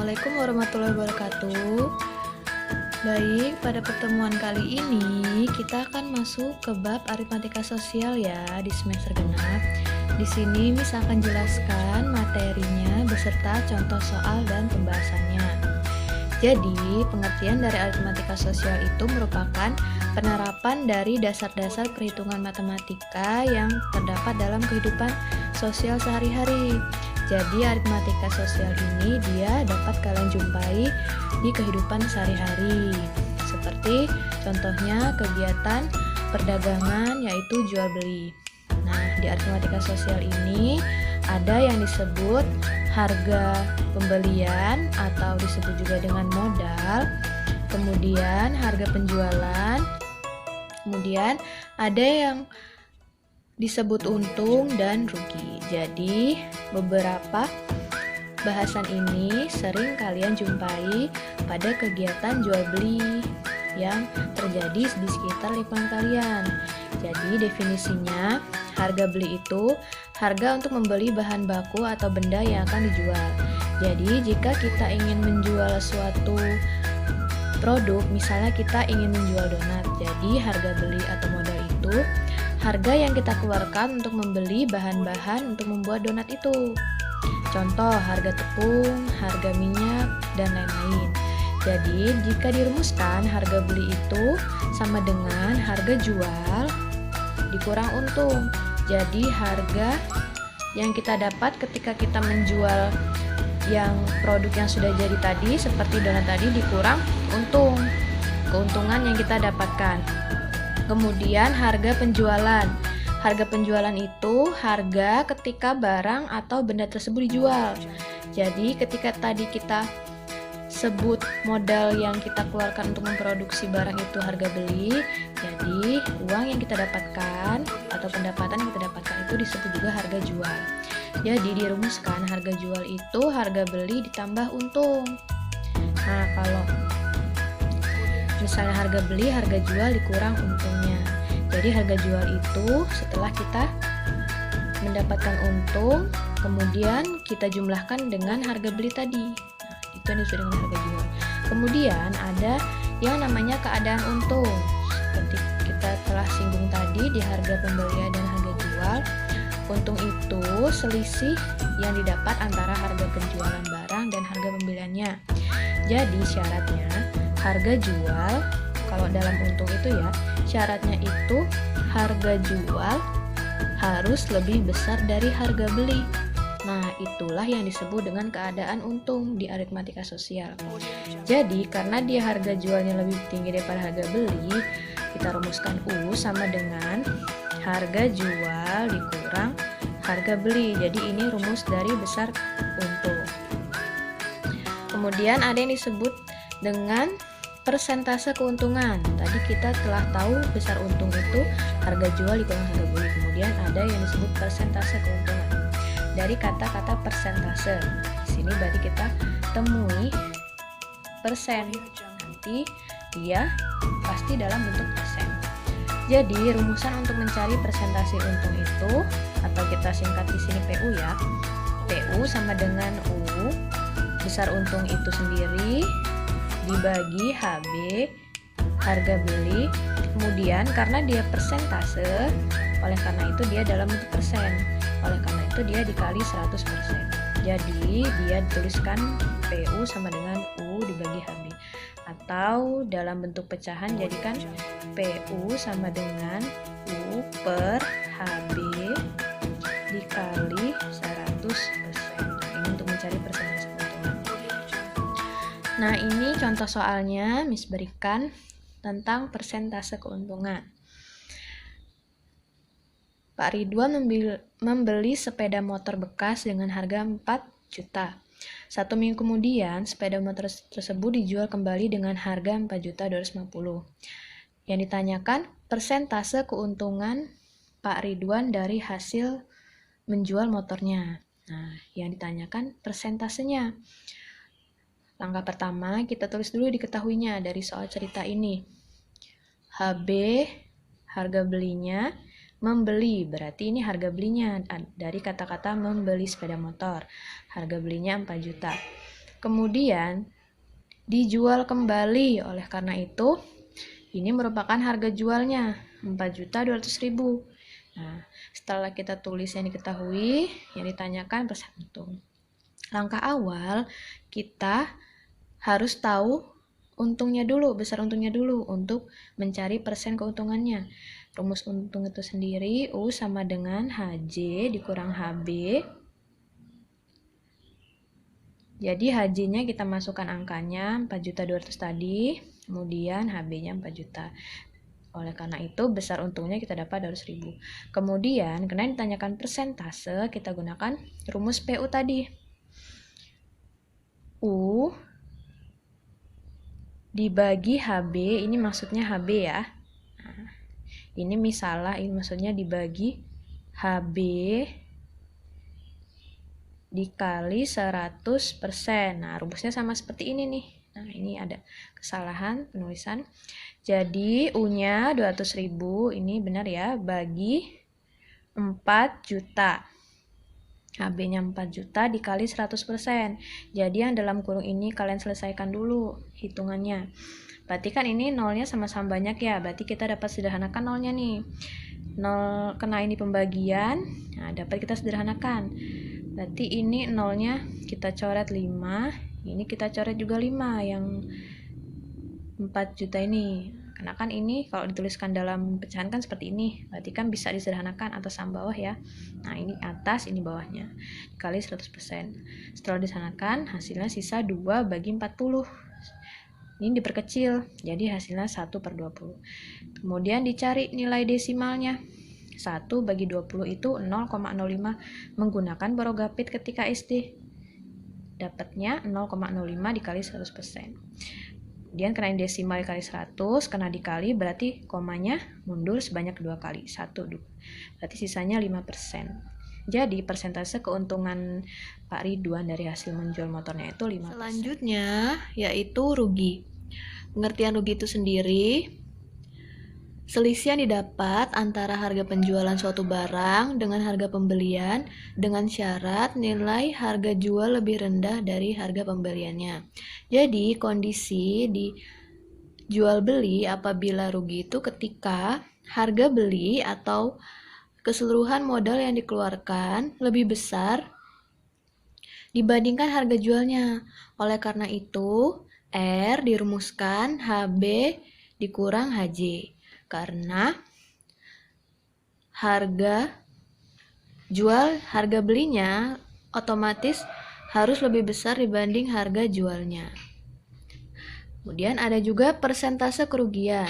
Assalamualaikum warahmatullahi wabarakatuh. Baik, pada pertemuan kali ini kita akan masuk ke bab aritmatika sosial ya di semester genap. Di sini Miss akan jelaskan materinya beserta contoh soal dan pembahasannya. Jadi, pengertian dari aritmatika sosial itu merupakan penerapan dari dasar-dasar perhitungan matematika yang terdapat dalam kehidupan sosial sehari-hari. Jadi aritmatika sosial ini dia dapat kalian jumpai di kehidupan sehari-hari. Seperti contohnya kegiatan perdagangan yaitu jual beli. Nah, di aritmatika sosial ini ada yang disebut harga pembelian atau disebut juga dengan modal. Kemudian harga penjualan. Kemudian ada yang disebut untung dan rugi. Jadi, beberapa bahasan ini sering kalian jumpai pada kegiatan jual beli yang terjadi di sekitar lingkungan kalian. Jadi, definisinya harga beli itu harga untuk membeli bahan baku atau benda yang akan dijual. Jadi, jika kita ingin menjual suatu produk, misalnya kita ingin menjual donat, jadi harga beli atau modal itu harga yang kita keluarkan untuk membeli bahan-bahan untuk membuat donat itu. Contoh, harga tepung, harga minyak, dan lain-lain. Jadi, jika dirumuskan, harga beli itu sama dengan harga jual dikurang untung. Jadi, harga yang kita dapat ketika kita menjual yang produk yang sudah jadi tadi, seperti donat tadi, dikurang untung, keuntungan yang kita dapatkan. Kemudian harga penjualan. Harga penjualan itu harga ketika barang atau benda tersebut dijual. Jadi ketika tadi kita sebut modal yang kita keluarkan untuk memproduksi barang itu harga beli, jadi uang yang kita dapatkan atau pendapatan yang kita dapatkan itu disebut juga harga jual. Jadi dirumuskan harga jual itu harga beli ditambah untung. Nah, kalau misalnya harga beli, harga jual dikurang untungnya. Jadi harga jual itu setelah kita mendapatkan untung, kemudian kita jumlahkan dengan harga beli tadi. Nah, itu yang disebut dengan harga jual. Kemudian ada yang namanya keadaan untung. Seperti kita telah singgung tadi di harga pembelian dan harga jual. Untung itu selisih yang didapat antara harga penjualan barang dan harga pembeliannya. Jadi syaratnya harga jual, kalau dalam untung itu ya, syaratnya itu harga jual harus lebih besar dari harga beli. Nah, itulah yang disebut dengan keadaan untung di aritmatika sosial. Jadi, karena dia harga jualnya lebih tinggi daripada harga beli, kita rumuskan U sama dengan harga jual dikurang harga beli. Jadi, ini rumus dari besar untung. Kemudian ada yang disebut dengan persentase keuntungan. Tadi kita telah tahu besar untung itu harga jual dikurang harga beli. Kemudian ada yang disebut persentase keuntungan. Dari kata-kata persentase. Di sini berarti kita temui persen. Nanti dia pasti dalam bentuk persen. Jadi rumusan untuk mencari persentase untung itu, atau kita singkat di sini PU ya. PU sama dengan U besar untung itu sendiri dibagi HB harga beli. Kemudian karena dia persentase, oleh karena itu dia dalam bentuk persen, oleh karena itu dia dikali 100%. Jadi dia dituliskan PU sama dengan U dibagi HB, atau dalam bentuk pecahan jadikan PU sama dengan U per HB dikali 100%. Ini untuk mencari persentase keuntungan. Nah, ini contoh soalnya Miss berikan tentang persentase keuntungan. Pak Ridwan membeli sepeda motor bekas dengan harga 4 juta. 1 minggu kemudian, sepeda motor tersebut dijual kembali dengan harga 4.250. Yang ditanyakan persentase keuntungan Pak Ridwan dari hasil menjual motornya. Nah, yang ditanyakan persentasenya. Langkah pertama, kita tulis dulu diketahuinya dari soal cerita ini. HB, harga belinya, membeli, berarti ini harga belinya dari kata-kata membeli sepeda motor. Harga belinya 4 juta. kemudian dijual kembali. Oleh karena itu, ini merupakan harga jualnya 4.200.000. Nah, setelah kita tulis yang diketahui, yang ditanyakan persen untung. Langkah awal, kita harus tahu untungnya dulu, besar untungnya dulu untuk mencari persen keuntungannya. Rumus untung itu sendiri, U sama dengan HJ dikurang HB. Jadi HJ-nya kita masukkan angkanya 4.200.000 tadi, kemudian HB-nya 4 juta. Oleh karena itu, besar untungnya kita dapat 200.000. Kemudian, karena ditanyakan persentase, kita gunakan rumus PU tadi. U dibagi HB, ini maksudnya HB ya. Nah, ini misalnya, ini maksudnya dibagi HB dikali 100%. Nah, rumusnya sama seperti ini nih. Nah, ini ada kesalahan penulisan. Jadi, U-nya 200.000, ini benar ya, bagi 4 juta. HB-nya 4 juta dikali 100%. Jadi, yang dalam kurung ini kalian selesaikan dulu hitungannya. Berarti kan ini nolnya sama-sama banyak ya, berarti kita dapat sederhanakan nolnya nih. 0 kena ini pembagian, nah dapat kita sederhanakan. Berarti ini nolnya kita coret 5, ini kita coret juga 5 yang 4 juta ini. Karena kan ini kalau dituliskan dalam pecahan kan seperti ini, berarti kan bisa disederhanakan atas sama bawah ya. Nah, ini atas, ini bawahnya. Dikali 100%. Setelah disederhanakan, hasilnya sisa 2 bagi 40. Ini diperkecil, jadi hasilnya 1/20. Kemudian dicari nilai desimalnya. 1 bagi 20 itu 0,05 menggunakan borogapit ketika SD. Dapatnya 0,05 dikali 100%. Kemudian kena desimal dikali 100, kena dikali berarti komanya mundur sebanyak 2 kali. 1, 2. Berarti sisanya 5%. Jadi persentase keuntungan Pak Ridwan dari hasil menjual motornya itu 5%. Selanjutnya yaitu rugi. Pengertian rugi itu sendiri, selisih yang didapat antara harga penjualan suatu barang dengan harga pembelian dengan syarat nilai harga jual lebih rendah dari harga pembeliannya. Jadi kondisi di jual beli apabila rugi itu ketika harga beli atau keseluruhan modal yang dikeluarkan lebih besar dibandingkan harga jualnya. Oleh karena itu, R dirumuskan HB dikurang HJ. Karena harga belinya otomatis harus lebih besar dibanding harga jualnya. Kemudian ada juga persentase kerugian.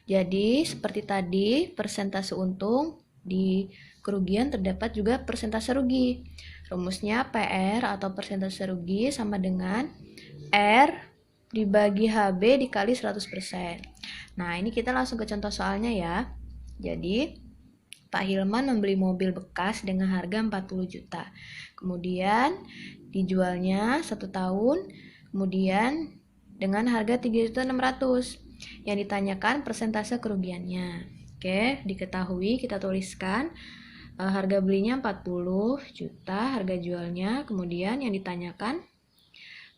Jadi seperti tadi persentase untung, di kerugian terdapat juga persentase rugi. Rumusnya PR atau persentase rugi sama dengan R dibagi HB dikali 100%. Nah, ini kita langsung ke contoh soalnya ya. Jadi, Pak Hilman membeli mobil bekas dengan harga 40 juta. Kemudian, dijualnya 1 tahun, kemudian dengan harga 3.600.000. Yang ditanyakan persentase kerugiannya. Oke, diketahui kita tuliskan harga belinya 40 juta, harga jualnya, kemudian yang ditanyakan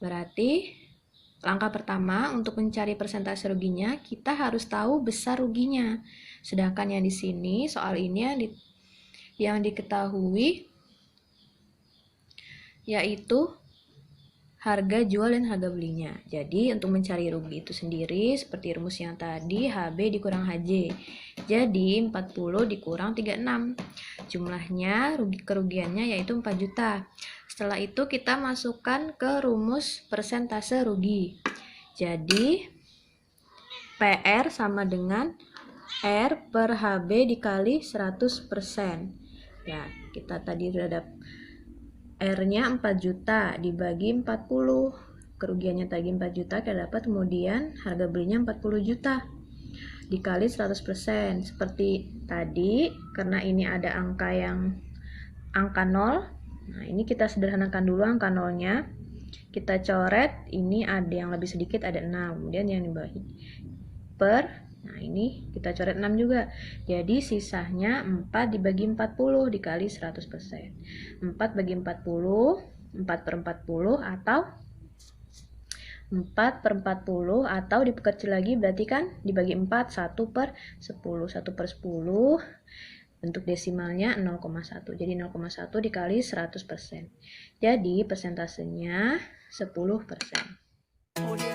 berarti langkah pertama untuk mencari persentase ruginya, kita harus tahu besar ruginya. Sedangkan yang di sini, soal ini yang diketahui yaitu harga jual dan harga belinya. Jadi untuk mencari rugi itu sendiri, seperti rumus yang tadi, HB dikurang HJ. Jadi 40 dikurang 36. Jumlahnya, kerugiannya yaitu 4 juta. Setelah itu kita masukkan ke rumus persentase rugi. Jadi PR sama dengan R per HB dikali 100%. Ya, kita tadi sudah ada R-nya 4 juta dibagi 40. Kerugiannya tadi 4 juta, kita dapat kemudian harga belinya 40 juta dikali 100%. Seperti tadi, karena ini ada angka 0. Nah, ini kita sederhanakan dulu angka nolnya. Kita coret, ini ada yang lebih sedikit, ada 6. Kemudian yang dibagi per, nah ini kita coret 6 juga. Jadi sisanya 4 dibagi 40 dikali 100%. 4 bagi 40, 4/40 atau 4 per 40, atau diperkecil lagi berarti kan dibagi 4, 1 per 10. 1 per 10, bentuk desimalnya 0,1. Jadi 0,1 dikali 100%. Jadi persentasenya 10%.